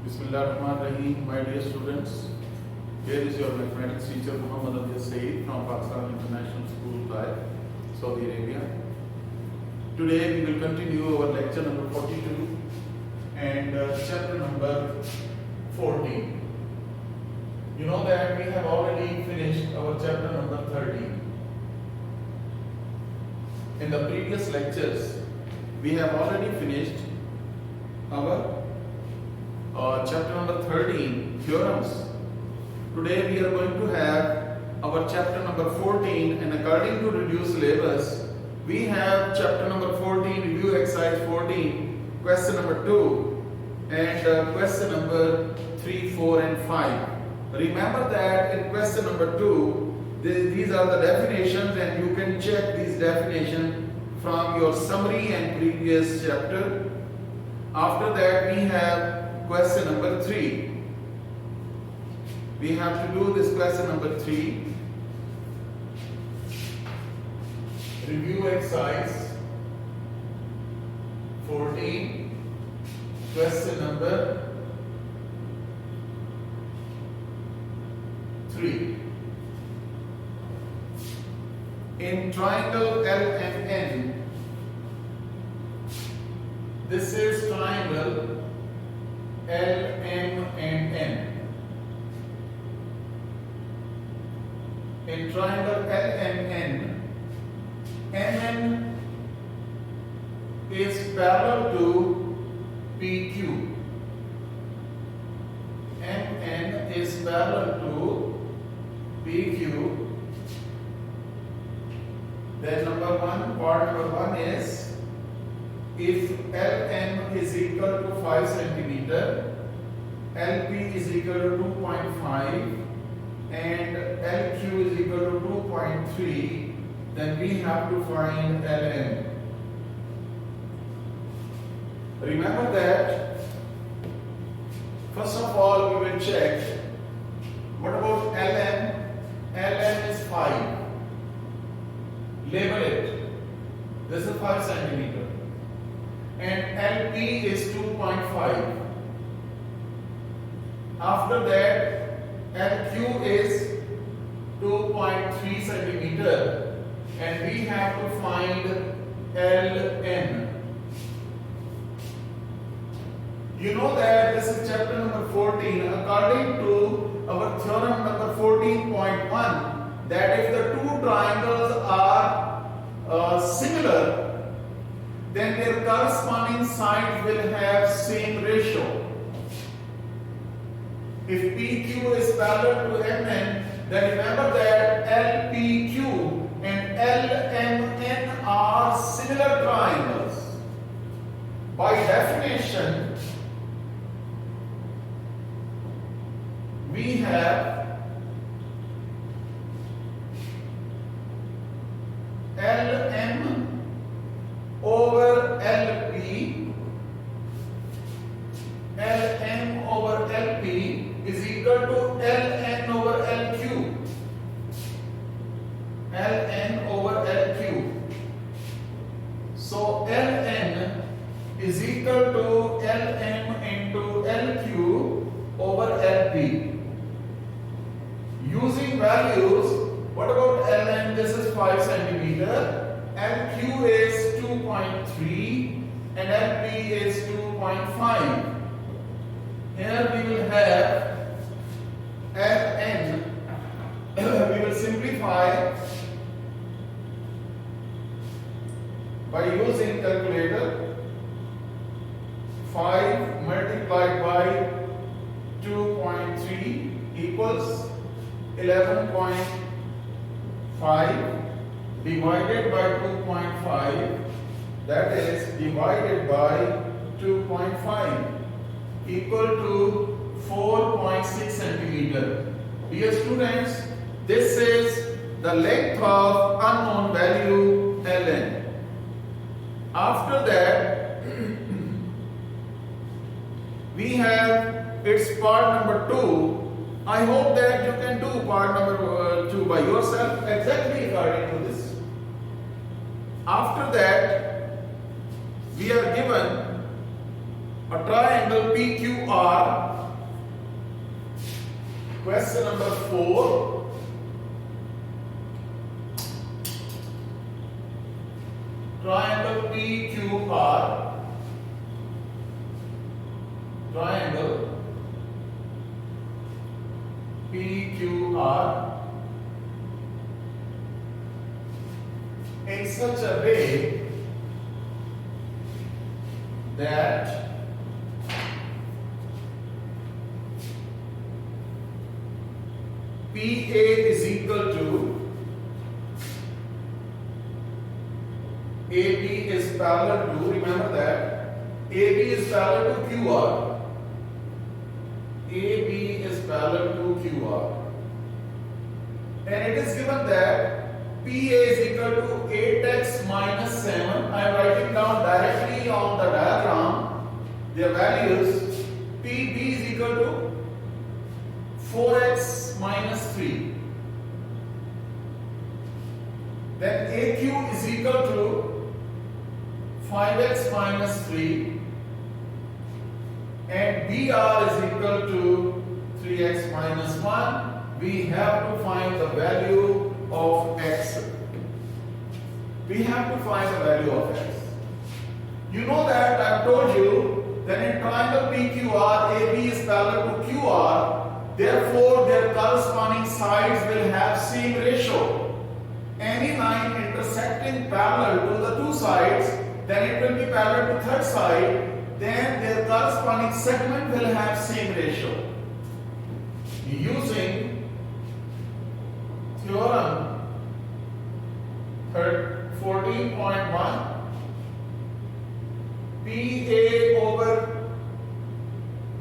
Bismillahirrahmanirrahim, my dear students. Here is your mathematics teacher Muhammad Abdul Saeed from Pakistan International School, Dubai, Saudi Arabia. Today we will continue our lecture number 42 and chapter number 14. You know that we have already finished our chapter number 30. In the previous lectures, we have already finished our chapter number 13, theorems. Today we are going to have our chapter number 14, and according to reduced syllabus, we have chapter number 14, review exercise 14, question number 2, and question number 3, 4 and 5. Remember that in question number 2, these are the definitions, and you can check these definitions from your summary and previous chapter. After that we have question number 3. We have to do this question number 3. Review exercise 14. Question number 3. In triangle LMN, this is triangle L, M and N. In triangle L, M, N, MN is parallel to PQ. MN is parallel to PQ. Then part number 1 is, if Ln is equal to 5 centimeter, Lp is equal to 2.5 and Lq is equal to 2.3, then we have to find Ln. Remember that, first of all we will check what about Ln. Ln is 5. Label it. This is 5 centimeter. And LP is 2.5. After that, LQ is 2.3 centimeter, and we have to find Ln. You know that this is chapter number 14. According to our theorem number 14.1, that if the two triangles are similar, then their corresponding sides will have same ratio. If PQ is parallel to MN, then remember that LPQ and LMN are similar triangles. By definition, we have LM over LP. Lm over LP is equal to Ln over LQ. Ln over LQ. So Ln is equal to Lm into LQ over LP. Using values, what about Ln? This is 5 centimeter. LQ is 2.3 and LP is 2.5. Here we will have Ln. We will simplify by using calculator. 5 multiplied by 2.3 equals 11.5 divided by 2.5, that is divided by 2.5, equal to 4.6 centimeter. Dear students, this is the length of unknown value Ln. After that, we have its part number 2. I hope that you can do part number 2 by yourself exactly according to this. After that, we are given a triangle PQR. Question number 4. Triangle PQR. Triangle PQR in such a way that PA is equal to AB is parallel to, remember that AB is parallel to QR. AB is parallel to QR. And it is given that PA is equal to 8x minus 7. I am writing down directly on the diagram their values. PB is equal to 4x minus 3. Then AQ is equal to 5x minus 3. And BR is equal to 3x minus 1. We have to find the value of x. We have to find the value of x. You know that I have told you that in triangle PQR, AB is parallel to QR. Therefore, their corresponding sides will have same ratio. Any line intersecting parallel to the two sides, then it will be parallel to third side. Then their corresponding segment will have same ratio. Using theorem 14.1, PA over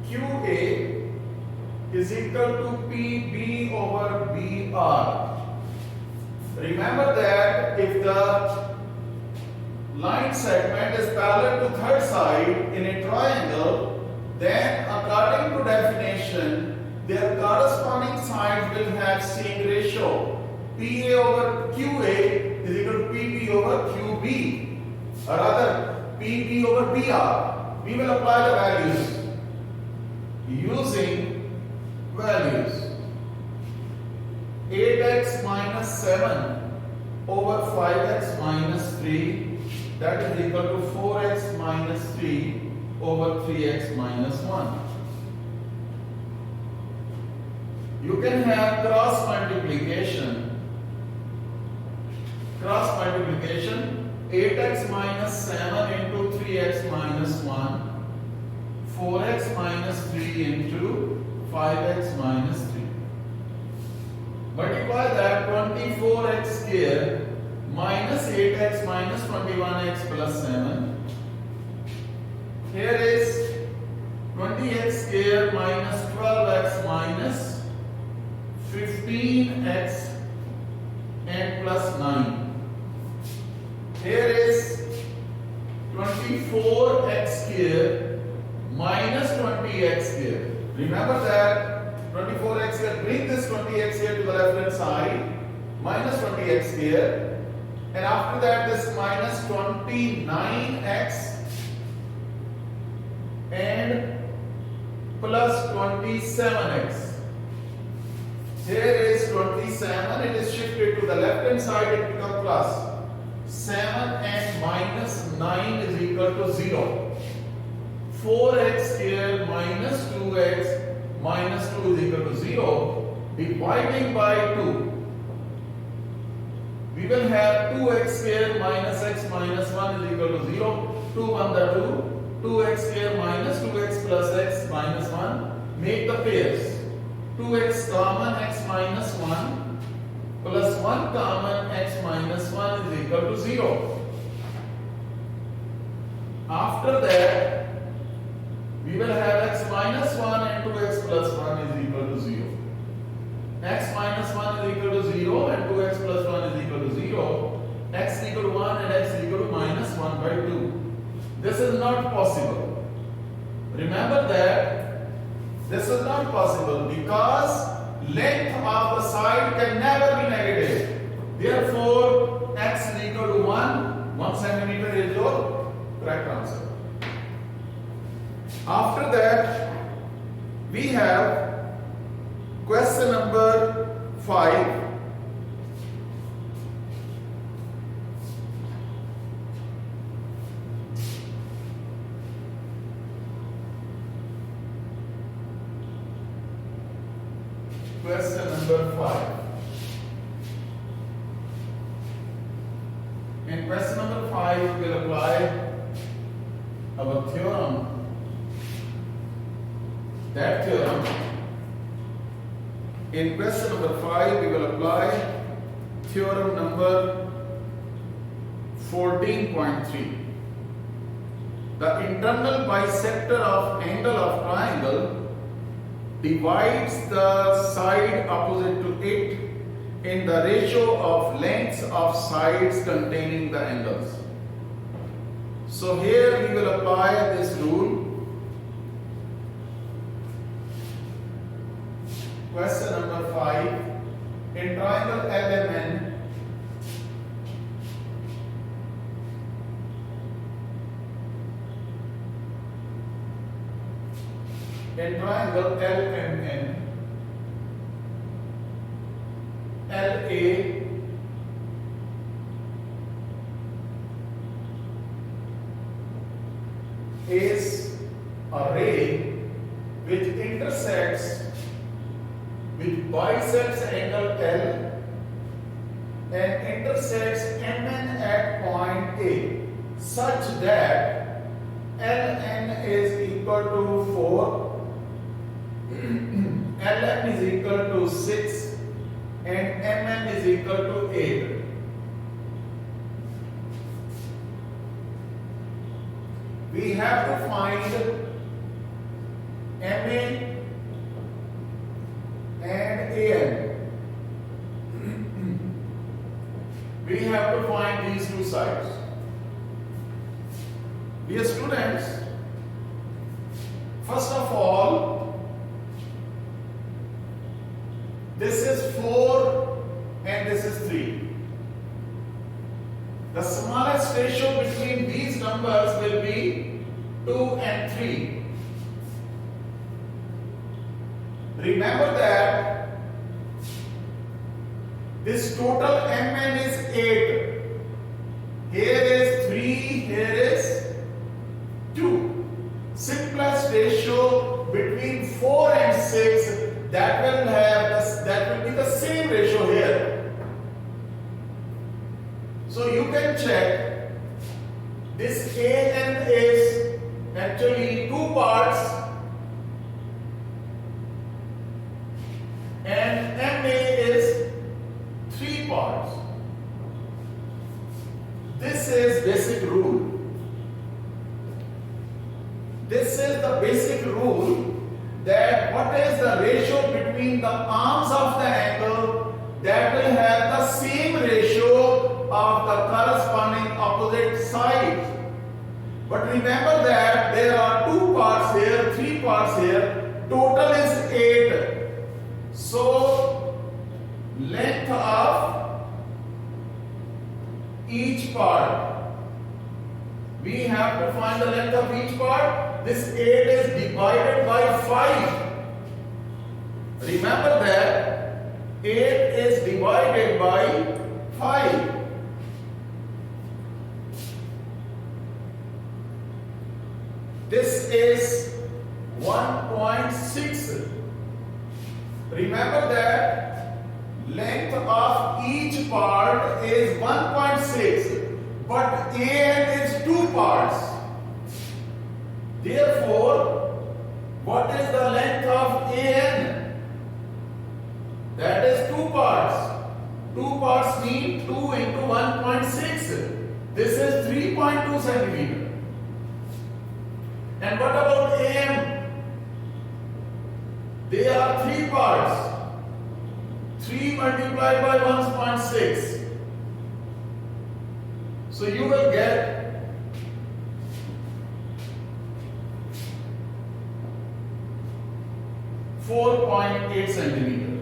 QA is equal to PB over BR. Remember that if the line segment is parallel to third side in a triangle, then according to definition, their corresponding sides will have same ratio. PA over QA is equal to PB over QB, or rather PB over BR. We will apply the values using values. 8x minus 7 over 5x minus 3, that is equal to 4x minus 3 over 3x minus 1. You can have cross multiplication. 8x minus 7 into 3x minus 1, 4x minus 3 into 5x minus 3. Multiply that 24x square minus 8x minus 21x plus 7. Here is 20x square minus 12x minus 15x and plus 9. Here is 24x square minus 20x square. Remember that 24x square, bring this 20x square to the left hand side, minus 20x square, and after that this minus 29x and plus 27x. Here is 27, it is shifted to the left hand side, it becomes plus. 7 and minus 9 is equal to 0. 4x square minus 2x minus 2 is equal to 0. Dividing by 2. We will have 2x square minus x minus 1 is equal to 0. 2 1 the 2. 2x square minus 2x plus x minus 1. Make the pairs. 2x common x minus 1 plus 1 common x minus 1 is equal to 0. After that, we will have x minus 1 and 2x plus 1 is equal to 0. X minus 1 is equal to 0 and 2x plus 1 is equal to 0. X equal to 1 and x equal to minus 1 by 2. This is not possible. Remember that this is not possible because length of the side can never be negative. Therefore, x is equal to 1 centimeter is your correct answer. that, we have question number 5. Question number 5. In question number 5, we will apply our theorem. That theorem. In question number 5, we will apply theorem number 14.3. The internal bisector of angle of triangle divides the side opposite to it in the ratio of lengths of sides containing the angles. So here we will apply this rule. Question number 5. In triangle LMN, LA is a ray which intersects, which bisects angle L and intersects MN at point A such that LN is equal to 4, LN is equal to 6 and MN is equal to 8. We have to find MA and AN. We have to find these two sides. Dear students, first of all, this is 4 and this is 3. The smallest ratio between these numbers will be 2 and 3. Remember that this total MN is 8. Here is 3, here is 2. Simplest ratio between 4 and 6, that will be the same ratio here. So you can check this AN is actually 2 parts and MA is 3 parts. This is basic rule. This is the basic rule that what is the ratio between the arms of the angle, that will have the same ratio of the corresponding opposite sides. But remember that there are 2 parts here, 3 parts here, total is 8. So length of each part, we have to find the length of each part. This 8 is divided by 5. Remember that 8 is divided by 5. This is 1.6. Remember that length of each part is 1.6, but AN is 2 parts. Therefore, what is the length of AN? That is 2 parts. 2 parts mean 2 into 1.6. This is 3.2 centimeter. And what about AM? They are 3 parts. 3 multiplied by 1.6. So you will get 4.8 centimeter.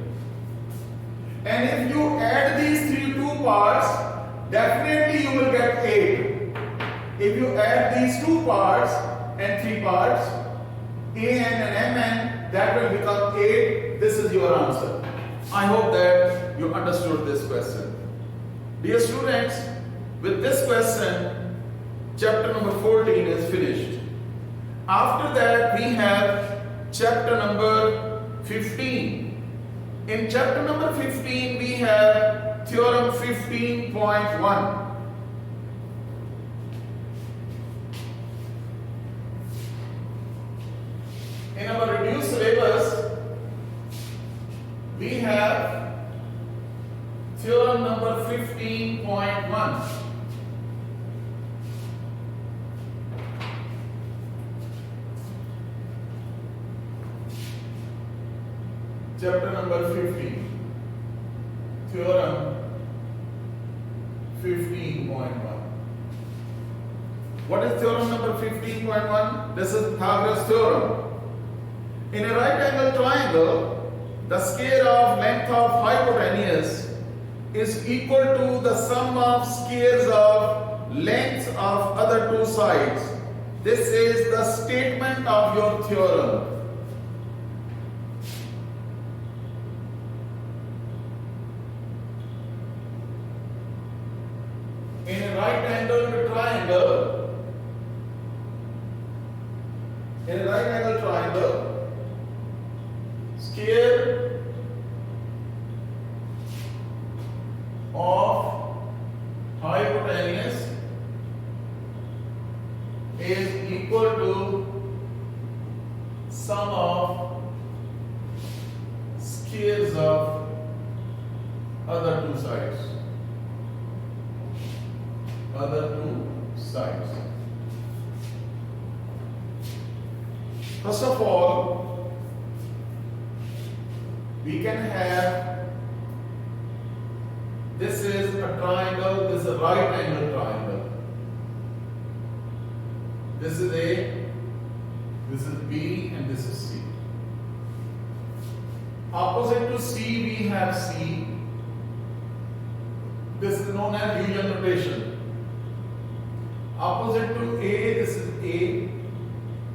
And if you add these 2 parts, definitely you will get 8. If you add these 2 parts and 3 parts, and mn, that will become 8. This is your answer. I hope that you understood this question. Dear students, with this question, chapter number 14 is finished. After that, we have chapter number 15. In chapter number 15, we have theorem 15.1. In our reduced syllabus, we have theorem number 15.1. Chapter number 15, theorem 15.1. What is theorem number 15.1? This is Pythagoras theorem. In a right angle triangle, the square of length of hypotenuse is equal to the sum of squares of lengths of other two sides. This is the statement of your theorem. In a right angled triangle, square of hypotenuse is equal to sum of squares of other two sides. First of all, we can have, this is a triangle, this is a right angle triangle. This is A, this is B, and this is C. Opposite to C, we have C. This is known as usual notation. Opposite to A, this is A,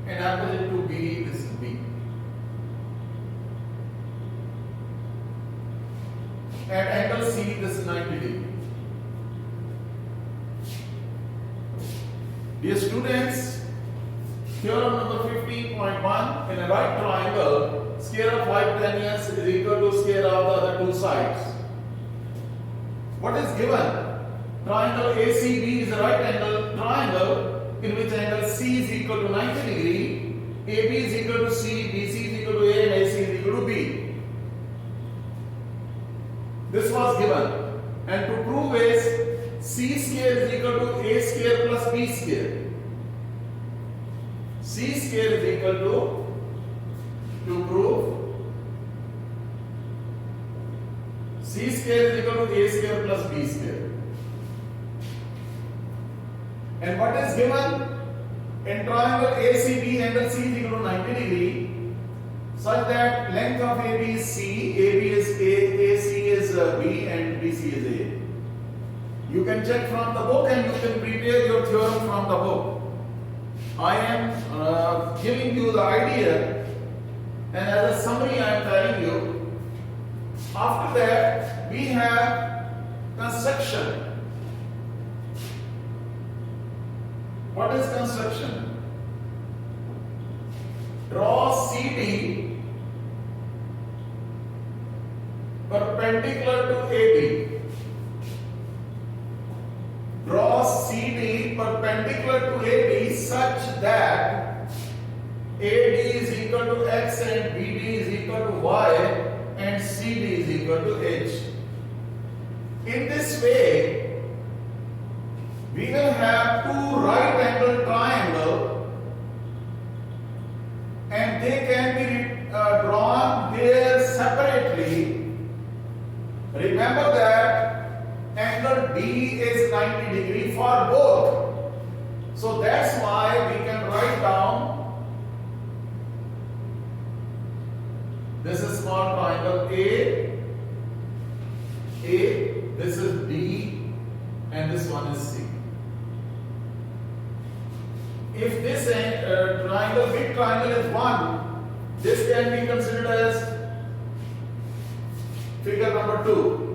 and opposite to B, this is B. At angle C, this is 90 degree. Dear students, theorem number 15.1, in a right triangle, square of hypotenuse is equal to square of the other two sides. What is given? Triangle ACB is a right angle triangle in which angle C is equal to 90 degree, AB is equal to C, BC is equal to A, and AC is equal to B. This was given, and to prove is C square is equal to A square plus B square. C square is equal to prove C square is equal to A square plus B square. And what is given? In triangle ACB, angle C is equal to 90 degree, such that length of AB is C, AB is A, AC is B, and BC is A. You can check from the book and you can prepare your theorem from the book. I am giving you the idea, and as a summary I am telling you. After that, we have construction. What is construction? Draw CD perpendicular to AB. Draw CD perpendicular to AB such that AD is equal to X and BD is equal to Y and CD is equal to H. In this way, we will have two right angle triangles and they can be drawn here separately. Remember that angle D is 90 degree for both. So that's why we can write down this is small triangle A, this is B, and this one is C. If this triangle, big triangle is 1, This can be considered as figure number 2.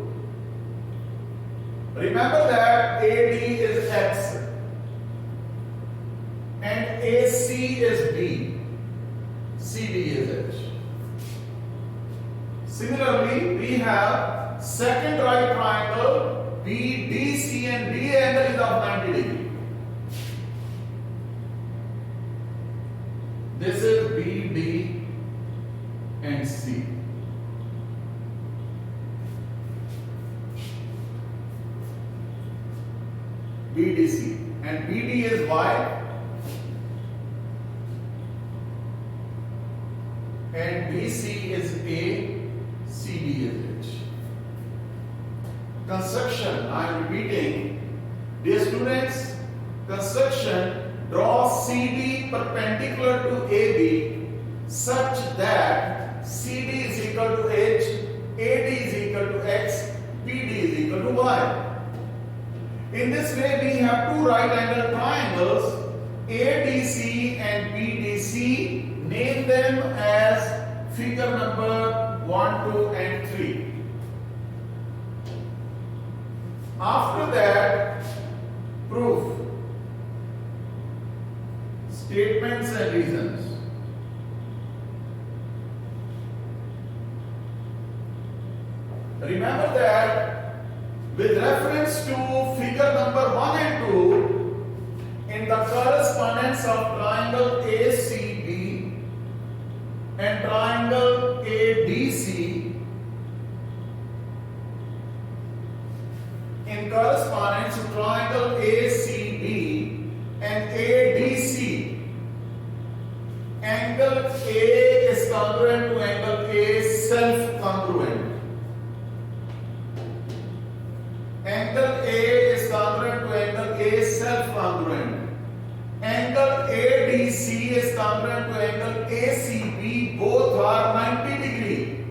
Remember that AD is X and AC is B, CD is H. Similarly, we have second right triangle BDC and B angle is of 90 degree. This is BD and C. BDC and BD is Y and BC is A, CD is H. Construction, I am repeating, dear students, construction, draw CD perpendicular to AB such that CD is equal to H, AD is equal to X, BD is equal to Y. In this way, we have two right angle triangles, ADC and BDC. Name them as figure number 1, 2, and 3. After that, proof, statements and reasons. Remember that with reference to figure number 1 and 2, in the correspondence of triangle ACB and triangle ADC, in correspondence to triangle ACB and ADC, angle A is congruent to angle A self-congruent. Angle A is congruent to angle A self-congruent. Angle ADC is congruent to angle ACB. Both are 90 degree.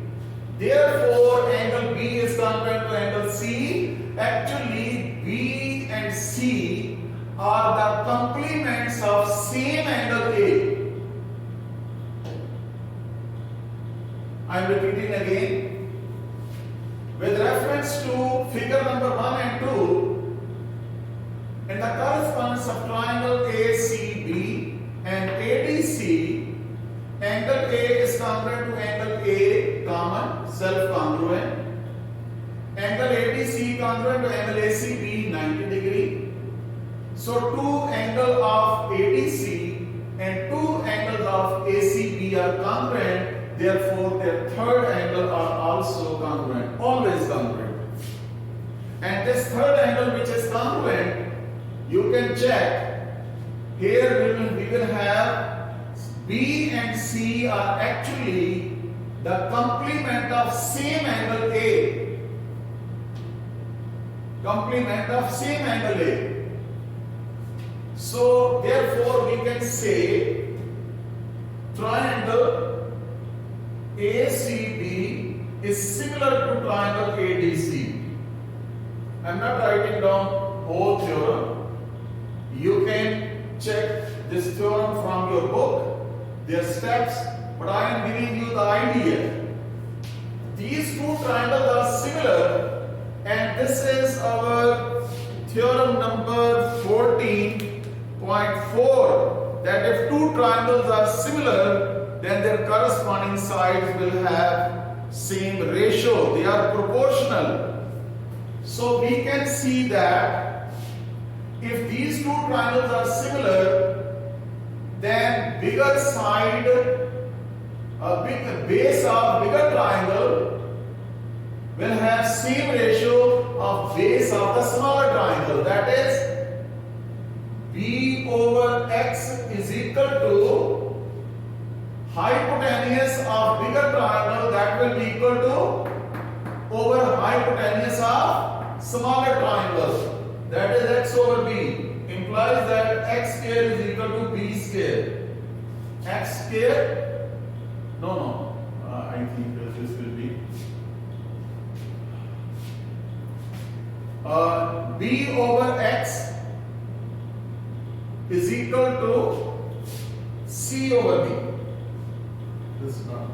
Therefore, angle B is congruent to angle C. Actually, B and C are the complements of same angle A. I am repeating again. With reference to figure number 1 and 2, in the correspondence of triangle ACB and ADC, angle A is congruent to angle A, common, self-congruent. Angle ADC congruent to angle ACB, 90 degree. So, two angles of ADC and two angles of ACB are congruent. Therefore, their third angle are also congruent, always congruent. And this third angle which is congruent, you can check. Here we will have B and C are actually the complement of same angle A. Complement of same angle A. So, therefore, we can say triangle ACB is similar to triangle ADC. I am not writing down whole theorem. You can check this theorem from your book, their steps, but I am giving you the idea. These two triangles are similar, and this is our theorem number 14.4, that if two triangles are similar, then their corresponding sides will have same ratio. They are proportional. So we can see that if these two triangles are similar, then bigger side, base of bigger triangle will have same ratio of base of the smaller triangle. That is, B over X is equal to hypotenuse of bigger triangle, that will be equal to over hypotenuse of smaller triangle, that is X over B, implies that X square is equal to B square. X square, I think this will be B over X is equal to C over B. This is not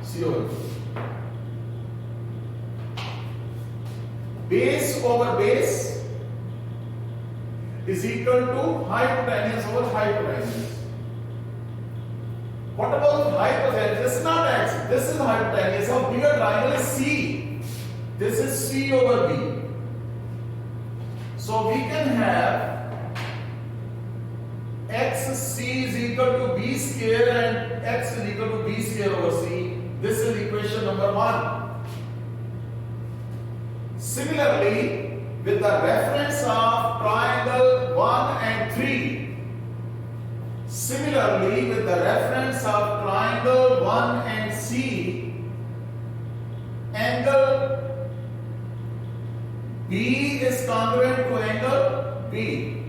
C over B. Base over base is equal to hypotenuse over hypotenuse. What about hypotenuse? This is not X. This is hypotenuse. Our bigger triangle is C. This is C over B. So we can have XC is equal to B square and X is equal to B square over C. This is equation number 1. Similarly, with the reference of triangle 1 and 3, similarly with the reference of triangle 1 and C, angle B is congruent to angle B.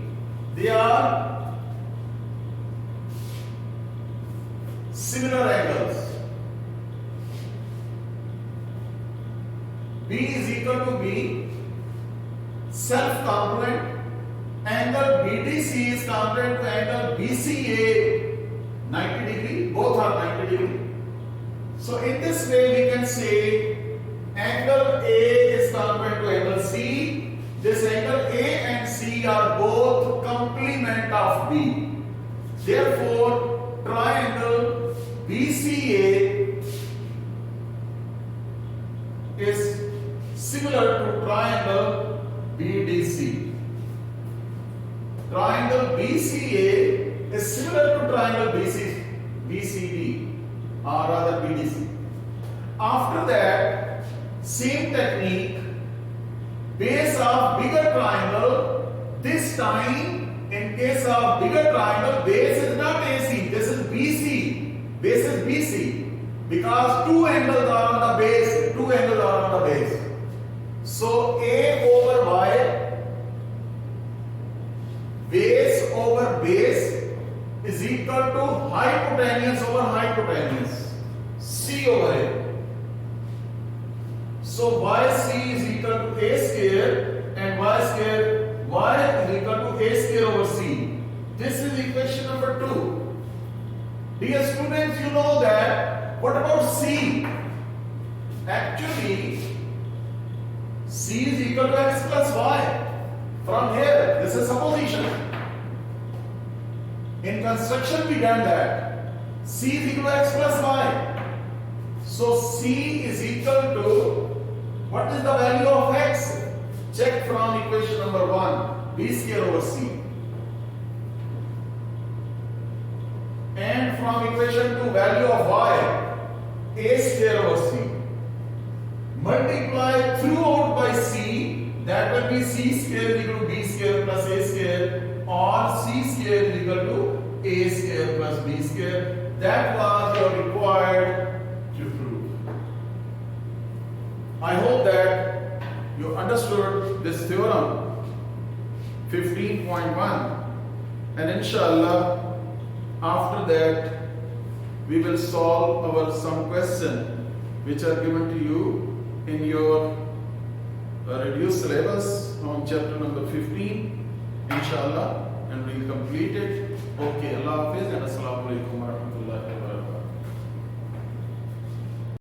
They are similar angles. B is equal to B, self-congruent. Angle BDC is congruent to angle BCA, 90 degree, both are 90 degree. So in this way we can say angle A is congruent to angle C. This angle A and C are both complement of B. Therefore, triangle BCA is similar to triangle BDC. Triangle BCA is similar to triangle BCD or rather BDC. After that, same technique, base of bigger triangle. This time, in case of bigger triangle, base is not AC, this is BC. Base is BC because two angles are on the base. Two angles are on the base. So A over Y, base over base is equal to hypotenuse over hypotenuse, C over A. So YC is equal to A square and Y square, Y is equal to A square over C. This is equation number 2. Dear students, you know that. What about C? Actually, C is equal to X plus Y. From here, this is supposition. In construction, we done that. C is equal to X plus Y. So C is equal to, what is the value of X? Check from equation number 1, B square over C. And from equation 2, value of Y, A square over C. Multiply throughout by C, that will be C square is equal to B square plus A square, or C square is equal to A square plus B square. That was your required to prove. I hope that you understood this theorem 15.1, and inshallah after that we will solve our some question which are given to you in your reduced syllabus on chapter number 15, inshallah, and we'll complete it. Okay, Allah Hafiz and Assalamu alaikum wa rahmatullahi wa barakatuh.